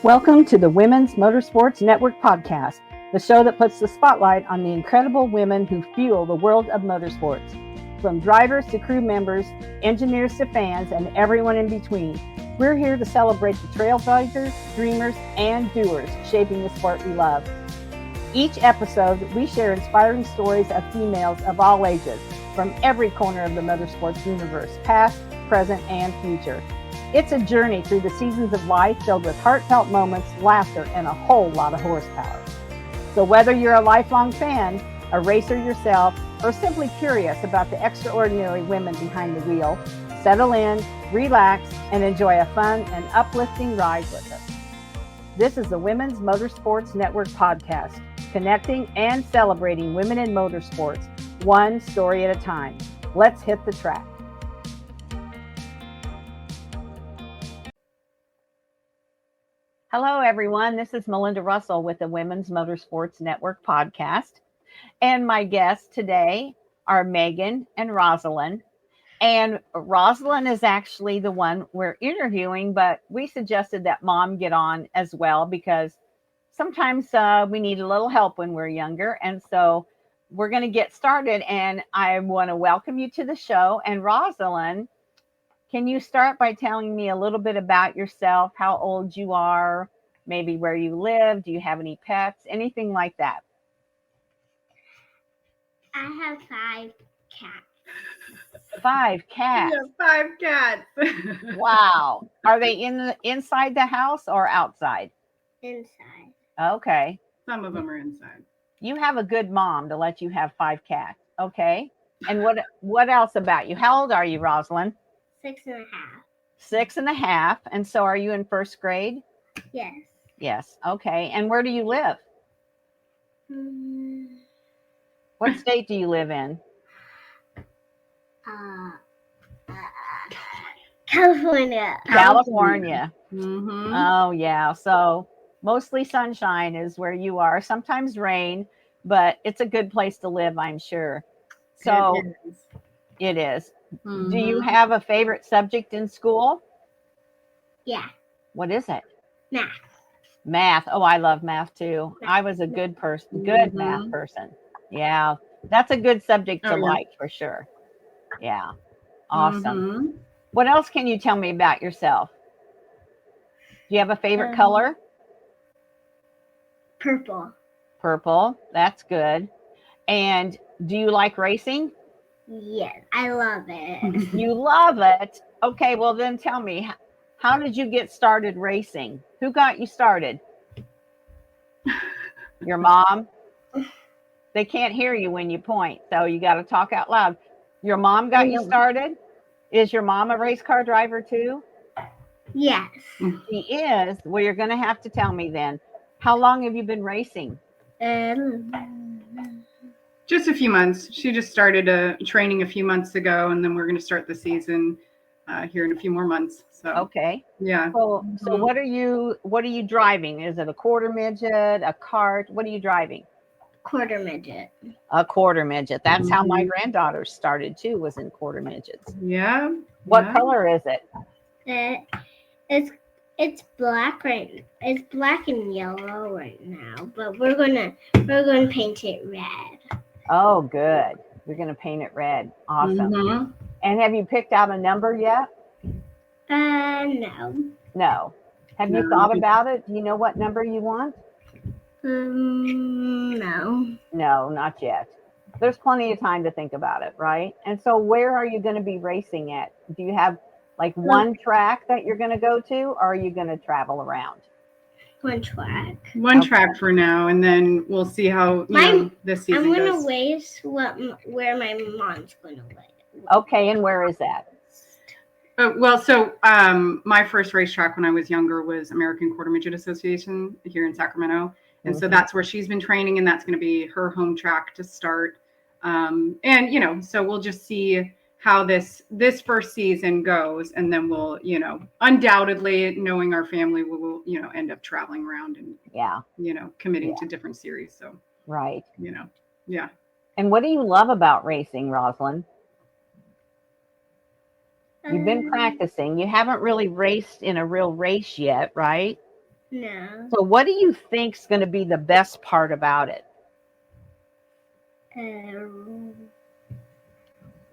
Welcome to the Women's Motorsports Network podcast, the show that puts the spotlight on the incredible women who fuel the world of motorsports. From drivers to crew members, engineers to fans, and everyone in between, we're here to celebrate the trailblazers, dreamers, and doers shaping the sport we love. Each episode, we share inspiring stories of females of all ages from every corner of the motorsports universe, past, present, and future. It's a journey through the seasons of life filled with heartfelt moments, laughter, and a whole lot of horsepower. So whether you're a lifelong fan, a racer yourself, or simply curious about the extraordinary women behind the wheel, settle in, relax, and enjoy a fun and uplifting ride with us. This is the Women's Motorsports Network podcast, connecting and celebrating women in motorsports, one story at a time. Let's hit the track. Hello, everyone. This is Melinda Russell with the Women's Motorsports Network podcast. And my guests today are Megan and Rozalyn. And Rozalyn is actually the one we're interviewing, but we suggested that Mom get on as well because sometimes we need a little help when we're younger. And so we're going to get started. And I want to welcome you to the show. And Rozalyn, can you start by telling me a little bit about yourself, how old you are, maybe where you live? Do you have any pets, anything like that? I have 5 cats. 5 cats? Yeah, 5 cats. Wow. Are they inside the house or outside? Inside. Okay. Some of them are inside. You have a good mom to let you have 5 cats. Okay. And what else about you? How old are you, Rozalyn? 6.5. 6.5. And so are you in first grade? Yes. Yes. Okay. And where do you live? What state do you live in? California. California. Mm-hmm. Oh, yeah. So mostly sunshine is where you are. Sometimes rain, but it's a good place to live, I'm sure. So it is. Mm-hmm. Do you have a favorite subject in school? Yeah. What is it? Math. Math. Oh, I love math too. I was a good person, good math person. Yeah. That's a good subject to like for sure. Yeah. Awesome. Mm-hmm. What else can you tell me about yourself? Do you have a favorite color? Purple. Purple. That's good. And do you like racing? Yes, I love it. You love it. Okay, well then tell me, how did you get started racing? Who got you started? Your mom? They can't hear you when you point, so you got to talk out loud. Your mom got you started? Is your mom a race car driver too? Yes. She is. Well, you're going to have to tell me then. How long have you been racing? Just a few months. She just started training a few months ago, and then we're going to start the season here in a few more months. So okay. Yeah. So what are you driving? Is it a quarter midget, a cart? What are you driving? Quarter midget. A quarter midget. That's how my granddaughter started too, was in quarter midgets. Yeah. What color is it? It's black right. It's black and yellow right now, but we're gonna paint it red. Oh, good. You're gonna paint it red. Awesome. Mm-hmm. And have you picked out a number yet? No. No. Have you thought about it? Do you know what number you want? No. No, not yet. There's plenty of time to think about it, right? And so where are you going to be racing at? Do you have like one track that you're going to go to, or are you going to travel around? One track. One track for now, and then we'll see how this season goes. I'm going to race where my mom's going to race. Okay, and where is that? My first racetrack when I was younger was American Quarter Midget Association here in Sacramento. And so that's where she's been training, and that's going to be her home track to start. So we'll just see how this first season goes. And then we'll, undoubtedly knowing our family, we will, end up traveling around and, committing to different series. So, right. Yeah. And what do you love about racing, Rozalyn? You've been practicing. You haven't really raced in a real race yet, right? No. So what do you think's going to be the best part about it?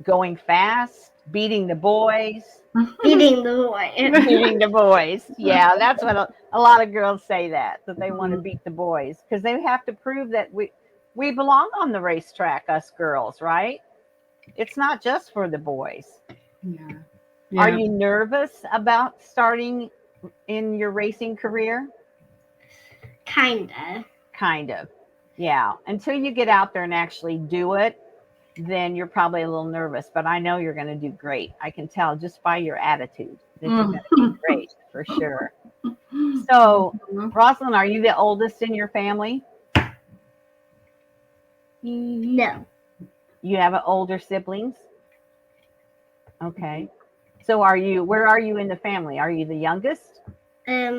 Going fast, beating the boys. Beating the boy. Beating the boys. Yeah, that's what a lot of girls say, that they want to beat the boys, because they have to prove that we belong on the racetrack, us girls, right? It's not just for the boys. Yeah. Are you nervous about starting in your racing career? Kinda. Kind of. Yeah. Until you get out there and actually do it, then you're probably a little nervous, but I know you're going to do great. I can tell just by your attitude that you're going to be great for sure. So, Rozalyn, are you the oldest in your family? No. You have older siblings? Okay. So where are you in the family? Are you the youngest? Yeah.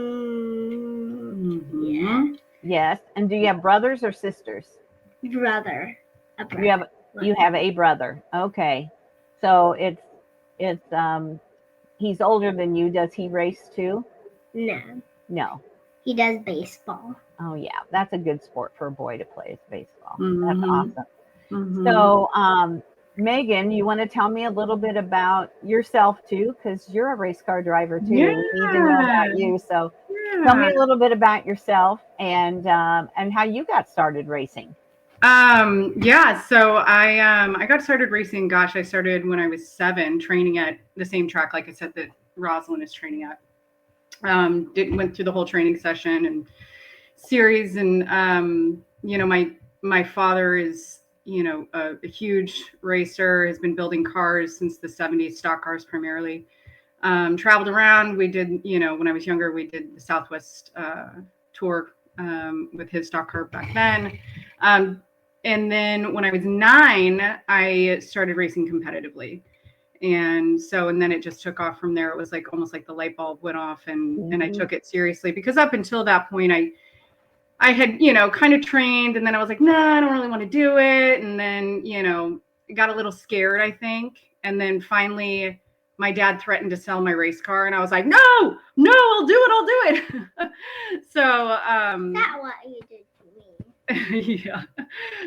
Yes. And do you have brothers or sisters? Brother. A brother. You have a brother. Okay. So it's he's older than you. Does he race too? No. He does baseball. Oh yeah, that's a good sport for a boy to play, is baseball. Mm-hmm. That's awesome. So Megan, you want to tell me a little bit about yourself too, because you're a race car driver too. Yeah. We need to know about you. So tell me a little bit about yourself and how you got started racing. So I got started racing. Gosh, I started when I was 7, training at the same track, like I said, that Rozalyn is training at. Went through the whole training session and series, and my father is a huge racer, has been building cars since the 70s, stock cars primarily. Traveled around. We did, when I was younger, we did the Southwest tour with his stock car back then. And then when I was 9, I started racing competitively. And then it just took off from there. It was like almost like the light bulb went off, and I took it seriously, because up until that point, I had, kind of trained, and then I was like, nah, I don't really want to do it. And then, got a little scared, I think. And then finally my dad threatened to sell my race car, and I was like, no, I'll do it. So, That's what you did to me. yeah.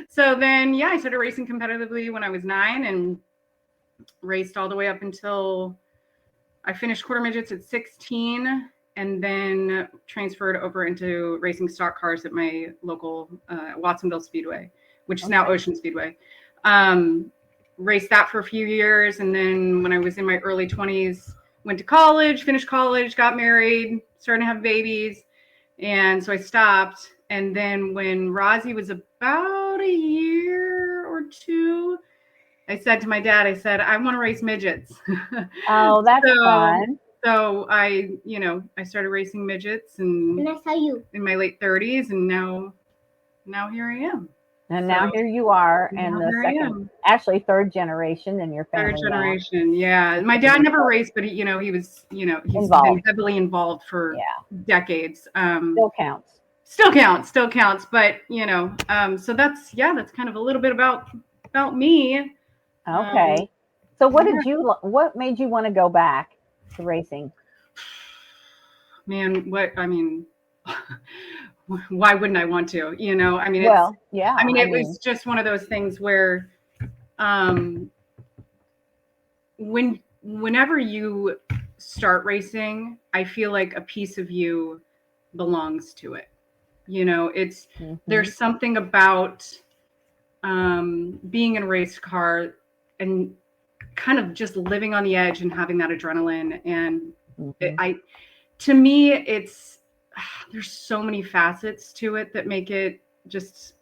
So then, I started racing competitively when I was 9, and raced all the way up until I finished quarter midgets at 16, and then transferred over into racing stock cars at my local Watsonville Speedway, which is now Ocean Speedway. Raced that for a few years, and then when I was in my early 20s, went to college, finished college, got married, started to have babies, and so I stopped. And then when Rozzy was about a year or 2, I said to my dad, I want to race midgets. Oh, that's fun. So I started racing midgets, and I saw you in my late 30s, and now here I am. And now here you are, and the third generation in your family. Third generation, yeah. My dad never raced, but he was, he's involved. been heavily involved for decades. Still counts. But so that's kind of a little bit about me. Okay. So what made you want to go back to racing? Man, why wouldn't I want to? It was just one of those things where whenever you start racing, I feel like a piece of you belongs to it. It's there's something about being in a race car and kind of just living on the edge and having that adrenaline. And to me, it's there's so many facets to it that make it just,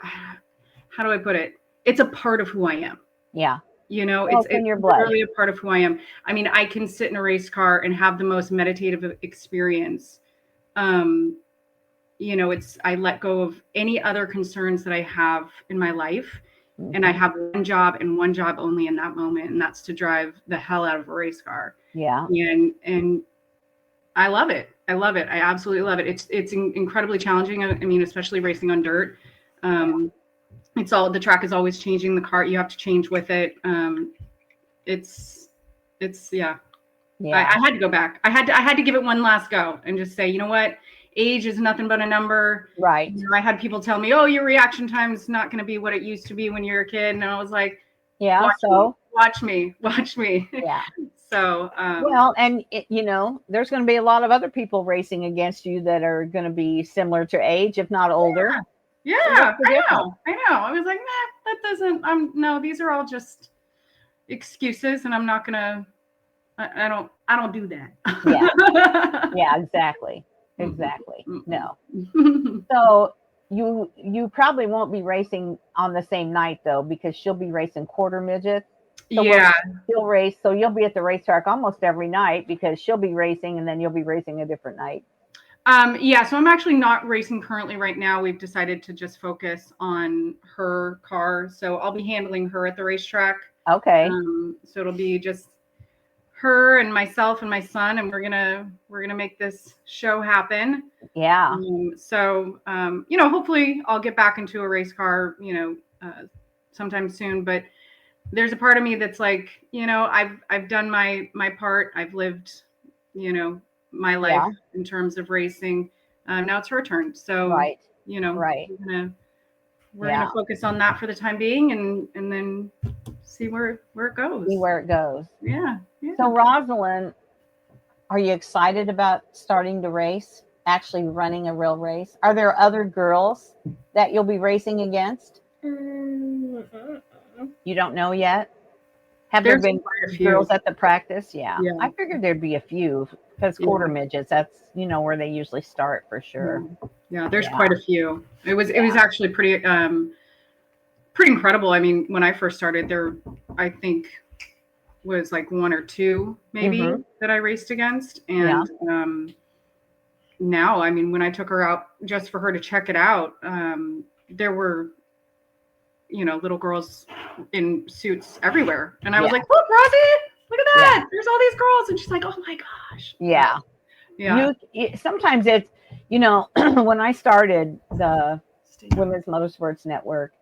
how do I put it? It's a part of who I am. Yeah. It's in your blood. Really a part of who I am. I mean, I can sit in a race car and have the most meditative experience. I let go of any other concerns that I have in my life. And I have one job and one job only in that moment. And that's to drive the hell out of a race car. Yeah. And I love it. I absolutely love it. It's incredibly challenging. I mean, especially racing on dirt. The track is always changing. The car, you have to change with it. It's I had to go back. I had to give it one last go and just say, you know what? age is nothing but a number. Right. You know, I had people tell me, oh, your reaction time is not going to be what it used to be when you're a kid. And I was like, Yeah. watch me. Yeah. So, well, and there's going to be a lot of other people racing against you that are going to be similar to age, if not older. Yeah, I know. I was like, nah, that doesn't, no, these are all just excuses, and I'm not going to, I don't do that. Yeah, exactly. No. So you probably won't be racing on the same night though, because she'll be racing quarter midgets. So she'll race. So you'll be at the racetrack almost every night because she'll be racing and then you'll be racing a different night. So I'm actually not racing currently right now. We've decided to just focus on her car. So I'll be handling her at the racetrack. Okay. So it'll be just her and myself and my son, and we're gonna make this show happen. Yeah. Hopefully I'll get back into a race car, sometime soon. But there's a part of me that's like, I've done my part. I've lived, my life in terms of racing. Now it's her turn. So, right. We're gonna focus on that for the time being, and then see where it goes. Yeah. So Rozalyn, are you excited about starting to race? Actually running a real race? Are there other girls that you'll be racing against? You don't know yet? Have there been girls at the practice? Yeah. I figured there'd be a few because quarter midgets, that's, where they usually start for sure. Yeah, there's quite a few. It was actually pretty incredible. I mean, when I first started there, I think was like one or two maybe that I raced against. And now, I mean, when I took her out just for her to check it out, there were, little girls in suits everywhere. And I was like, look, Rosie, look at that. There's all these girls. And she's like, oh my gosh. Yeah. Sometimes it's, when I started the Women's Motorsports Network,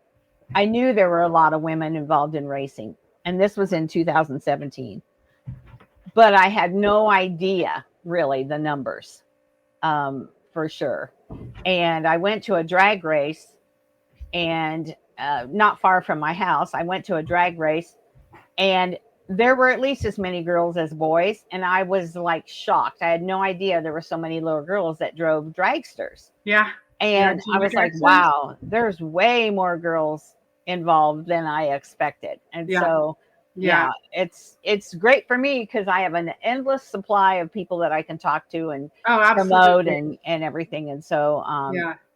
I knew there were a lot of women involved in racing. And this was in 2017. But I had no idea, really, the numbers, for sure. And I went to a drag race, and not far from my house, I went to a drag race, and there were at least as many girls as boys. And I was like shocked. I had no idea there were so many little girls that drove dragsters. Yeah. And I was like, wow, there's way more girls involved than I expected. And so, it's great for me because I have an endless supply of people that I can talk to and promote and everything. And so,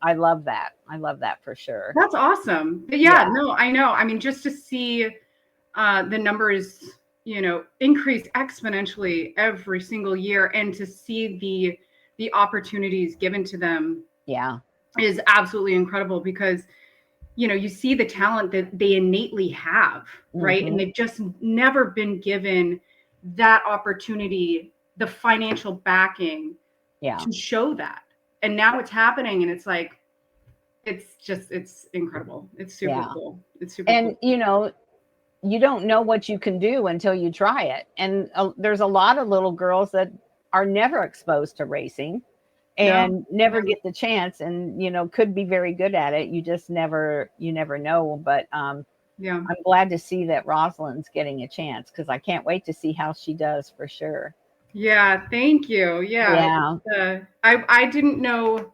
I love that. I love that for sure. That's awesome. No, I know. I mean, just to see the numbers, increase exponentially every single year, and to see the opportunities given to them is absolutely incredible because, you see the talent that they innately have, right? And they've just never been given that opportunity, the financial backing to show that. And now it's happening, and it's like, it's incredible. It's super cool. It's super cool. And, you don't know what you can do until you try it. And there's a lot of little girls that are never exposed to racing and never get the chance and, could be very good at it. You just never know. But I'm glad to see that Rozalyn's getting a chance because I can't wait to see how she does for sure. Yeah. Thank you. Yeah. I didn't know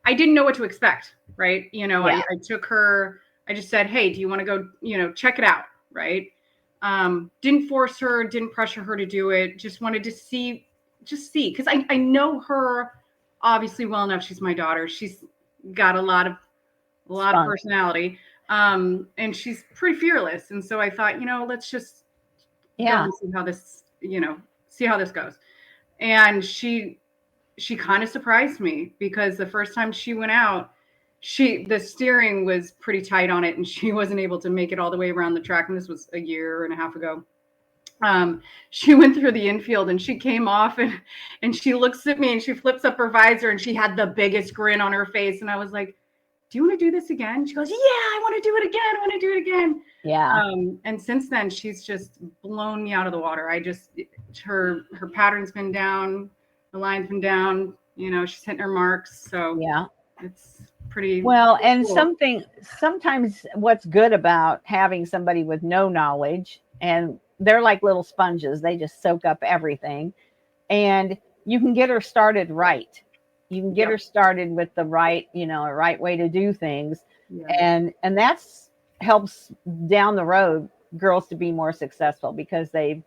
what to expect. Right. I took her, I just said, hey, do you want to go, check it out? Right. Didn't force her, didn't pressure her to do it. Just wanted to see. Cause I know her obviously well enough. She's my daughter. She's got a lot of personality. And she's pretty fearless. And so I thought, let's just go and see how this goes. And she kind of surprised me because the first time she went out, the steering was pretty tight on it and she wasn't able to make it all the way around the track. And this was a year and a half ago. She went through the infield and she came off and she looks at me and she flips up her visor and she had the biggest grin on her face. And I was like, do you want to do this again? She goes, yeah, I want to do it again. Yeah. And since then she's just blown me out of the water. Her pattern's been down the line's been down, she's hitting her marks. So Yeah. it's pretty Well, and cool. sometimes what's good about having somebody with no knowledge, and they're like little sponges, they just soak up everything, and you can get her started right. You can get Yep. her started with the right, a right way to do things, Yeah. and that's helps down the road girls to be more successful because they've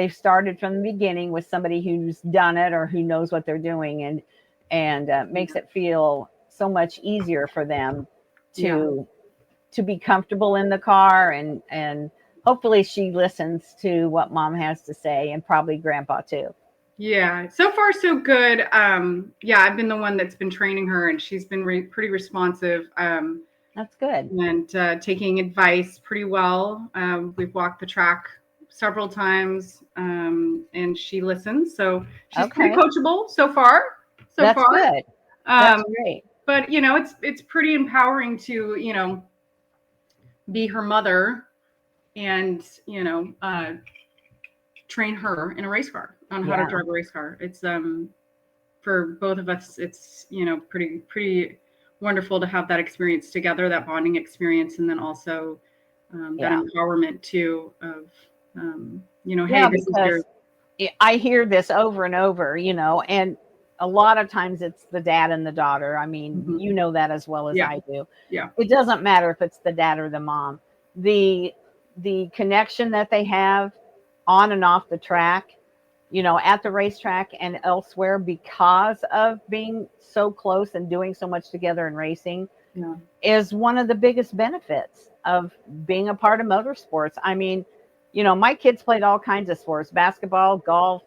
started from the beginning with somebody who's done it or who knows what they're doing, and makes it feel so much easier for them to be comfortable in the car, and hopefully she listens to what mom has to say, and probably grandpa too. Yeah, so far so good. I've been the one that's been training her, and she's been pretty responsive. That's good. And taking advice pretty well. We've walked the track several times, and she listens. So she's pretty coachable so far. That's good. That's great. But it's pretty empowering to be her mother, and train her in a race car on how to drive a race car. It's for both of us, it's pretty wonderful to have that experience together, that bonding experience, and then also that empowerment too of hey, this is your... I hear this over and over, and a lot of times it's the dad and the daughter. I mean, you know that as well as I do. Yeah. It doesn't matter if it's the dad or the mom. The connection that they have on and off the track, at the racetrack and elsewhere, because of being so close and doing so much together in racing, is one of the biggest benefits of being a part of motorsports. I mean, my kids played all kinds of sports: basketball, golf,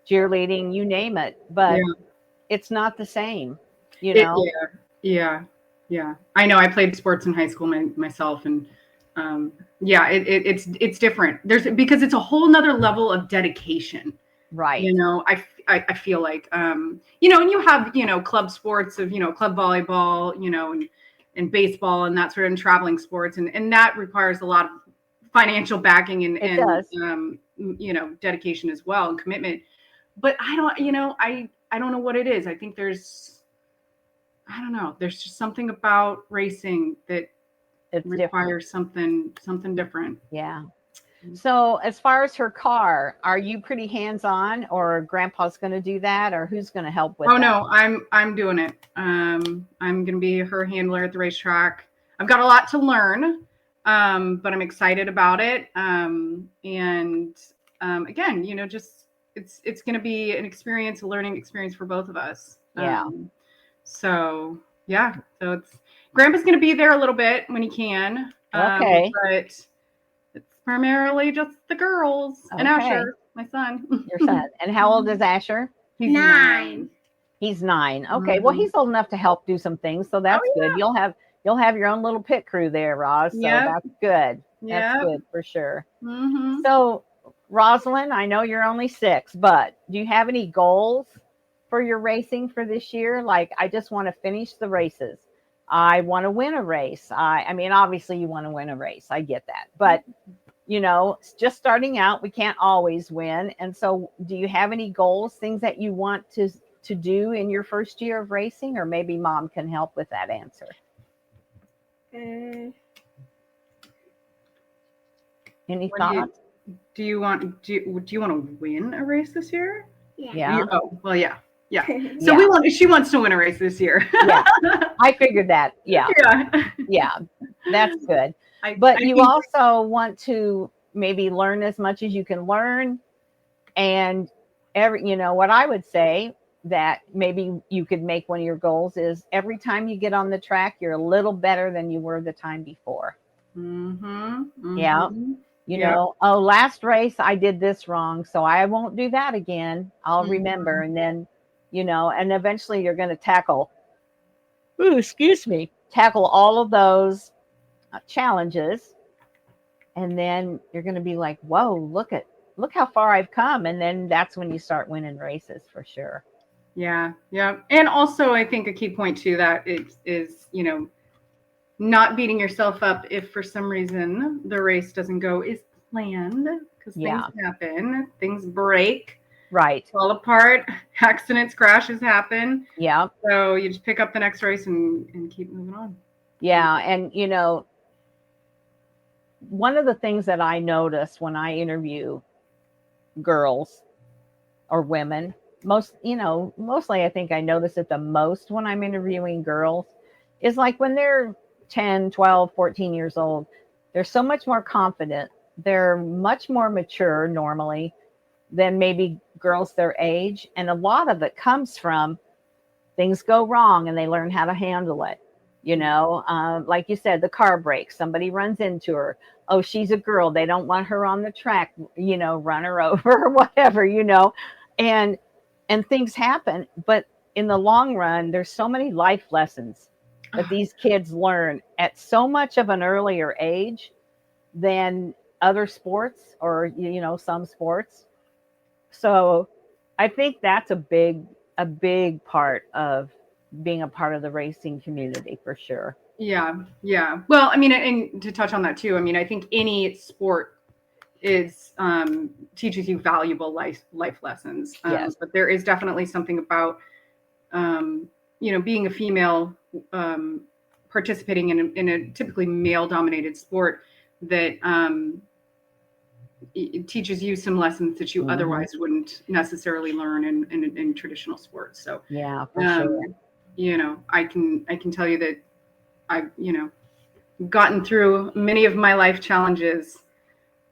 cheerleading, you name it, but it's not the same, Yeah. I know. I played sports in high school myself, and it's different. Because it's a whole nother level of dedication. Right. I feel like, and you have, club sports of, club volleyball, and baseball and that sort of, and traveling sports. And that requires a lot of financial backing and dedication as well, and commitment. But I don't know what it is. I think there's just something about racing that requires something different. Yeah. So as far as her car, are you pretty hands-on, or grandpa's going to do that, or who's going to help with that? No, I'm doing it. I'm going to be her handler at the racetrack. I've got a lot to learn, but I'm excited about it. Again, just it's going to be an experience, a learning experience for both of us. Yeah. So it's grandpa's going to be there a little bit when he can. Okay. But it's primarily just the girls and Asher, my son. Your son. And how old is Asher? He's 9. He's 9. Okay. Well, he's old enough to help do some things, so that's good. You'll have your own little pit crew there, Roz. So that's good. That's good for sure. So, Rozalyn, I know you're only 6, but do you have any goals for your racing for this year? Like, I just want to finish the races. I want to win a race. I mean, obviously you want to win a race. I get that. But, just starting out, we can't always win. And so do you have any goals, things that you want to do in your first year of racing? Or maybe mom can help with that answer. Any thoughts? Do you want to win a race this year? Yeah. Yeah. She wants to win a race this year. Yeah. I figured that. Yeah. Yeah. That's good. But you also want to maybe learn as much as you can learn. And what I would say that maybe you could make one of your goals is every time you get on the track, you're a little better than you were the time before. Yeah. Last race I did this wrong, so I won't do that again. I'll remember. And then, and eventually you're going to tackle all of those challenges. And then you're going to be like, whoa, look how far I've come. And then that's when you start winning races for sure. Yeah. And also I think a key point to that is, not beating yourself up if for some reason the race doesn't go as planned, because things happen, things break. Right. fall apart. Accidents, crashes happen. Yeah. So you just pick up the next race and keep moving on. Yeah. And, one of the things that I notice when I interview girls or women, mostly I think I notice it the most when I'm interviewing girls, is like when they're 10, 12, 14 years old, they're so much more confident. They're much more mature normally than maybe girls their age. And a lot of it comes from things go wrong and they learn how to handle it. Like you said, the car breaks, somebody runs into her. Oh, she's a girl. They don't want her on the track, run her over or whatever, and things happen. But in the long run, there's so many life lessons that these kids learn at so much of an earlier age than other sports or, some sports. So I think that's a big part of being a part of the racing community for sure. Yeah. Well, I mean, and to touch on that too, I mean, I think any sport is teaches you valuable life lessons. Yes. But there is definitely something about being a female participating in a typically male dominated sport that it teaches you some lessons that you otherwise wouldn't necessarily learn in traditional sports. So yeah, for sure. I can tell you that I've gotten through many of my life challenges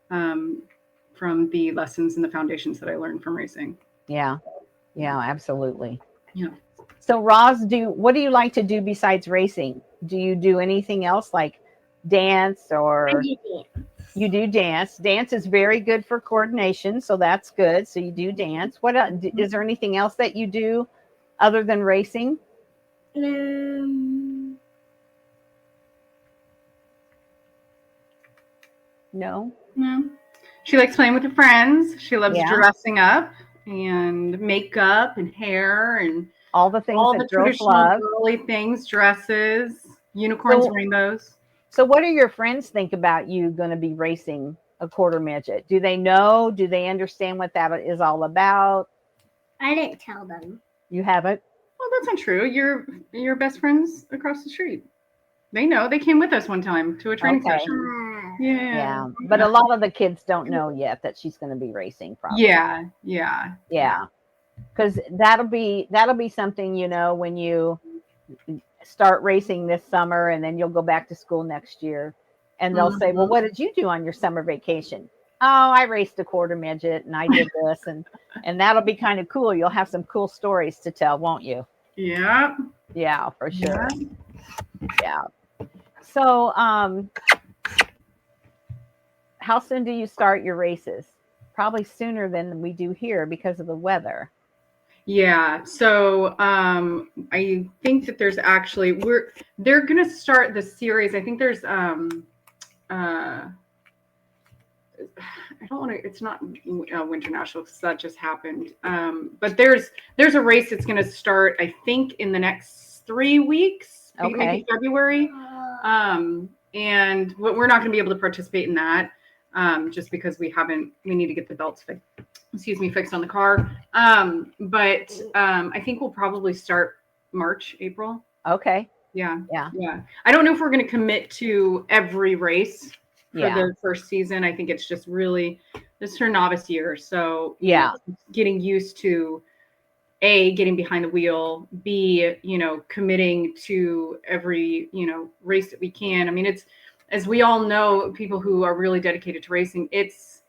from the lessons and the foundations that I learned from racing. Yeah, absolutely. Yeah. So Roz, what do you like to do besides racing? Do you do anything else like dance or? I do dance. You do dance. Dance is very good for coordination, so that's good. So you do dance. What else? Is there anything else that you do other than racing? No. She likes playing with her friends. She loves dressing up and makeup and hair and all the things all that the girls traditional love. girly things, dresses, unicorns, rainbows. So what do your friends think about you going to be racing a quarter midget? Do they know? Do they understand what that is all about? I didn't tell them. You haven't? Well, that's not true. Your best friends across the street. They know. They came with us one time to a training session. Yeah. But a lot of the kids don't know yet that she's going to be racing, probably. Yeah. Because that'll be something, when you start racing this summer and then you'll go back to school next year and they'll say, well, what did you do on your summer vacation? Oh, I raced a quarter midget and I did this and that'll be kind of cool. You'll have some cool stories to tell, won't you? Yeah. Yeah, for sure. Yeah. So, how soon do you start your races? Probably sooner than we do here because of the weather. Yeah. So I think that there's actually they're gonna start the series. I think there's I don't want to. It's not Winter National because that just happened. But there's a race that's gonna start. I think in the next 3 weeks. I think maybe February. And we're not gonna be able to participate in that. Just because we need to get the belts fixed on the car. But I think we'll probably start March, April. Okay. Yeah. I don't know if we're going to commit to every race for the first season. I think it's just really this is her novice year. So getting used to A, getting behind the wheel, B, committing to every, race that we can. I mean, it's, as we all know, people who are really dedicated to racing, it's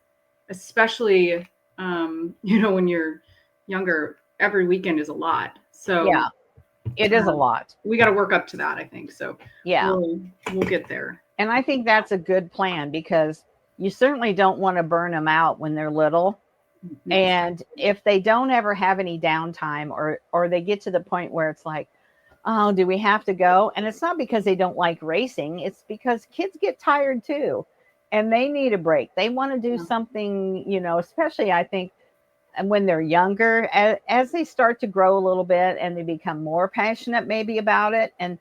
especially, when you're younger, every weekend is a lot. So it is a lot. We got to work up to that, I think. So we'll get there. And I think that's a good plan because you certainly don't want to burn them out when they're little. Mm-hmm. And if they don't ever have any downtime or they get to the point where it's like, oh, do we have to go? And it's not because they don't like racing. It's because kids get tired too. And they need a break. They want to do something, especially I think when they're younger, as they start to grow a little bit and they become more passionate maybe about it. And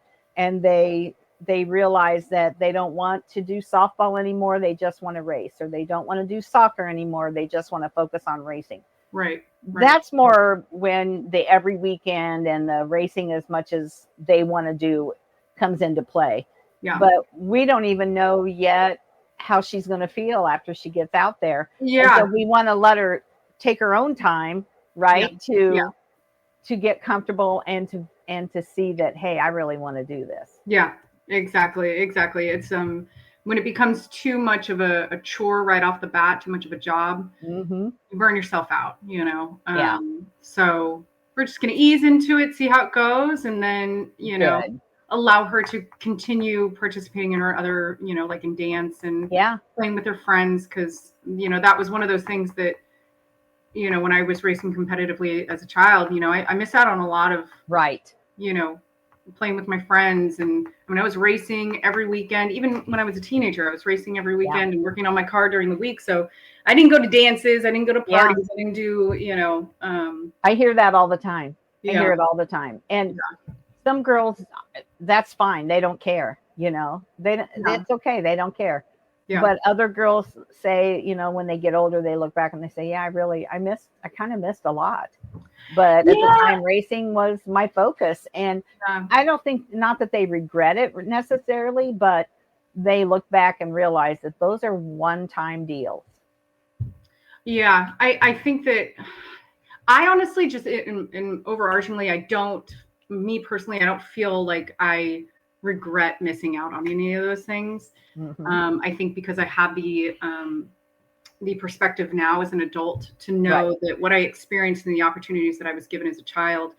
they realize that they don't want to do softball anymore. They just want to race, or they don't want to do soccer anymore. They just want to focus on racing. Right. That's more when the every weekend and the racing as much as they want to do comes into play. Yeah. But we don't even know yet how she's going to feel after she gets out there. Yeah. And so we want to let her take her own time, right? Yeah. To get comfortable and to see that, hey, I really want to do this. Yeah, exactly. It's when it becomes too much of a chore right off the bat, too much of a job, Mm-hmm. you burn yourself out, you know. Yeah. So we're just going to ease into it, see how it goes, and then, you know, allow her to continue participating in her other, you know, like in dance and playing with her friends, because, you know, that was one of those things that, you know, when I was racing competitively as a child, you know, I missed out on a lot of, you know, playing with my friends. And I mean, I was racing every weekend. Even when I was a teenager, I was racing every weekend and working on my car during the week. So I didn't go to dances. I didn't go to parties. I didn't do, you know. I hear that all the time. I hear it all the time. And some girls, that's fine. They don't care, you know. It's okay. They don't care. Yeah. But other girls say, you know, when they get older, they look back and they say, yeah, I kind of missed a lot. But at the time, racing was my focus. And I don't think, not that they regret it necessarily, but they look back and realize that those are one-time deals. Yeah, I think that I honestly just, in overarchingly, me personally, I don't feel like I regret missing out on any of those things. Mm-hmm. I think because I have the perspective now as an adult to know that what I experienced and the opportunities that I was given as a child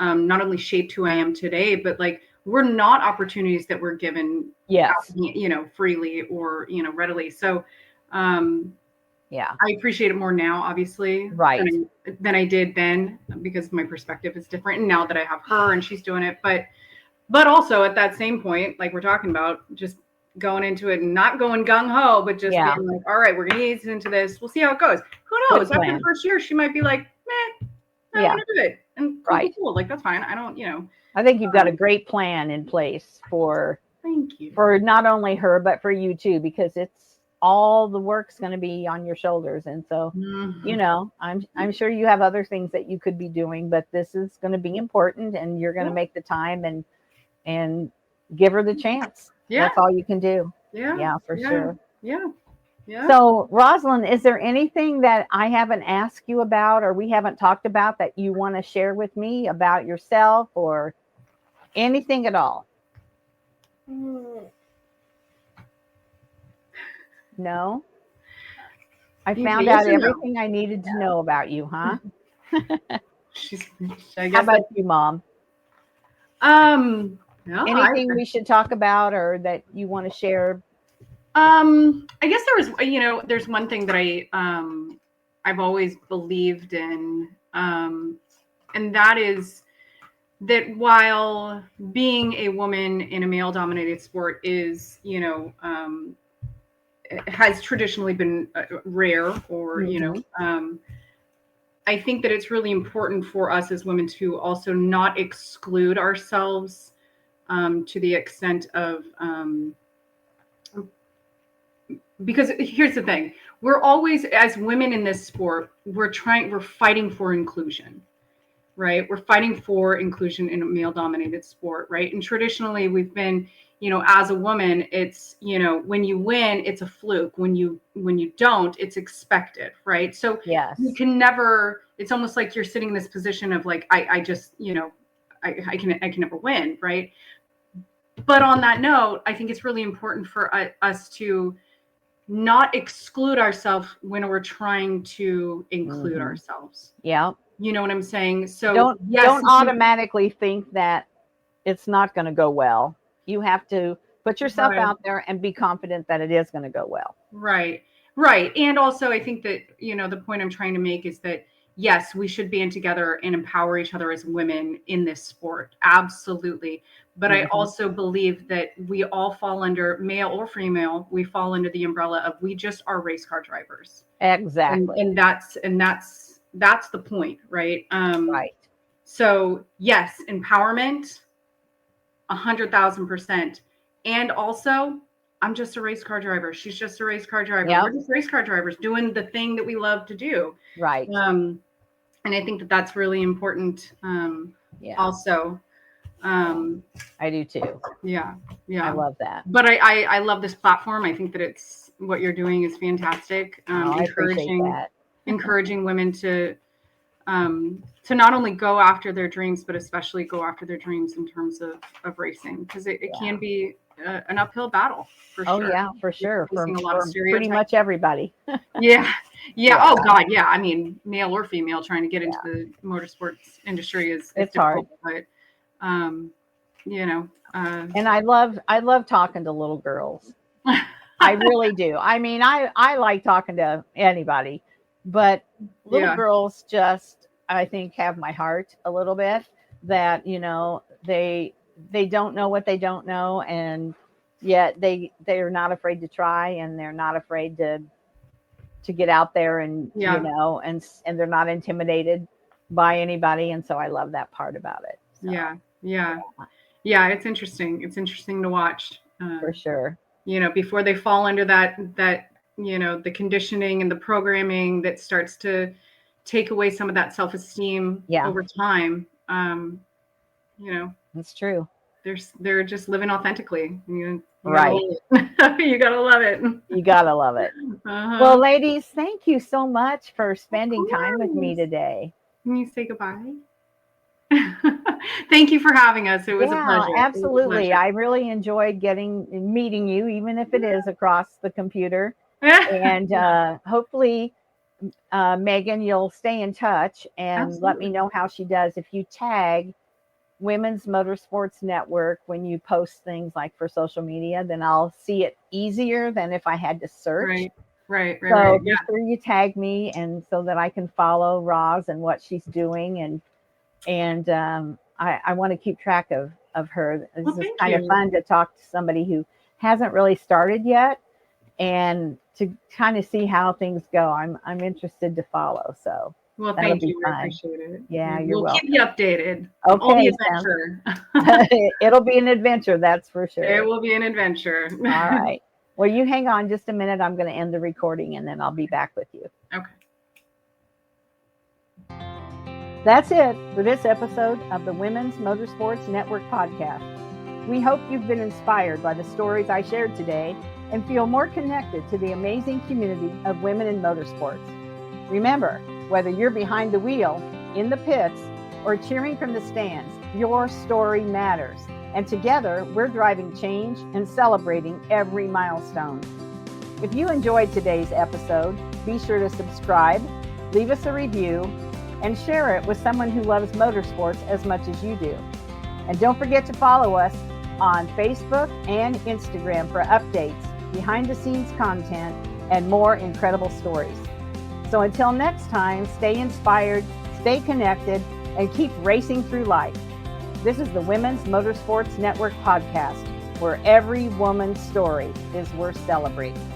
not only shaped who I am today, but like were not opportunities that were given, you know, freely or, you know, readily. So I appreciate it more now, obviously, than I did then, because my perspective is different. And now that I have her and she's doing it, but also at that same point, like we're talking about, just going into it and not going gung-ho, but just being like, all right, we're going to ease into this. We'll see how it goes. Who knows? After the first year, she might be like, I want to do it. And cool. Like, that's fine. I don't, you know. I think you've got a great plan in place for not only her, but for you too, because it's all the work's going to be on your shoulders. And so, you know, I'm sure you have other things that you could be doing, but this is going to be important, and you're going to make the time and give her the chance. That's all you can do. Yeah, for sure. Yeah. So, Rozalyn, is there anything that I haven't asked you about or we haven't talked about that you want to share with me about yourself or anything at all? No? I found out everything I needed to know about you, huh? How about you, Mom? No, anything we should talk about or that you want to share? I guess there's one thing that I've always believed in, and that is that while being a woman in a male-dominated sport is, you know, has traditionally been rare, or you know, I think that it's really important for us as women to also not exclude ourselves to the extent of, because here's the thing, we're always, as women in this sport, we're fighting for inclusion, right? We're fighting for inclusion in a male dominated sport, right? And traditionally we've been, you know, as a woman, it's, you know, when you win, it's a fluke. When you don't, it's expected, right? So you can never, it's almost like you're sitting in this position of like, I just, you know, I can never win, right? But on that note, I think it's really important for us to not exclude ourselves when we're trying to include ourselves. Yeah. You know what I'm saying? So don't automatically think that it's not going to go well. You have to put yourself out there and be confident that it is going to go well. Right. And also I think that, you know, the point I'm trying to make is that, yes, we should band together and empower each other as women in this sport. Absolutely. But I also believe that we all fall under, male or female, we fall under the umbrella of we just are race car drivers. Exactly. And that's the point, right? So yes, empowerment, 100,000%. And also, I'm just a race car driver. She's just a race car driver. We're just race car drivers doing the thing that we love to do. Right. And I think that that's really important. Also, I do too. Yeah. I love that. But I love this platform. I think that it's what you're doing is fantastic. I appreciate that. Encouraging women to not only go after their dreams, but especially go after their dreams in terms of racing, because it can be an uphill battle for sure. Oh yeah, for sure. For a lot of pretty much everybody. Yeah. Oh God. Yeah. I mean, male or female trying to get into the motorsports industry is hard. But, and I love talking to little girls. I really do. I mean, I like talking to anybody, but little girls just, I think, have my heart a little bit, that, they don't know what they don't know. And yet they're not afraid to try, and they're not afraid to get out there and, and they're not intimidated by anybody. And so I love that part about it. So, yeah. It's interesting. It's interesting to watch. For sure. Before they fall under that, the conditioning and the programming that starts to take away some of that self-esteem over time. It's true. They're just living authentically. Right. You gotta love it. You gotta love it. Well, ladies, thank you so much for spending time with me today. Can you say goodbye? Thank you for having us. It was a pleasure. Absolutely. I really enjoyed meeting you, even if it is across the computer. And hopefully, Megan, you'll stay in touch and let me know how she does. If you tag Women's Motorsports Network when you post things like for social media, then I'll see it easier than if I had to search. Right. So make sure you tag me, and so that I can follow Roz and what she's doing, and I want to keep track of her. This is kind of fun to talk to somebody who hasn't really started yet, and to kind of see how things go. I'm interested to follow. So thank you. I appreciate it. Yeah, you're welcome. Keep you updated. Okay, on the adventure. It'll be an adventure, that's for sure. It will be an adventure. All right. Well, you hang on just a minute. I'm going to end the recording, and then I'll be back with you. Okay. That's it for this episode of the Women's Motorsports Network podcast. We hope you've been inspired by the stories I shared today and feel more connected to the amazing community of women in motorsports. Remember, whether you're behind the wheel, in the pits, or cheering from the stands, your story matters. And together, we're driving change and celebrating every milestone. If you enjoyed today's episode, be sure to subscribe, leave us a review, and share it with someone who loves motorsports as much as you do. And don't forget to follow us on Facebook and Instagram for updates, behind-the-scenes content, and more incredible stories. So until next time, stay inspired, stay connected, and keep racing through life. This is the Women's Motorsports Network podcast, where every woman's story is worth celebrating.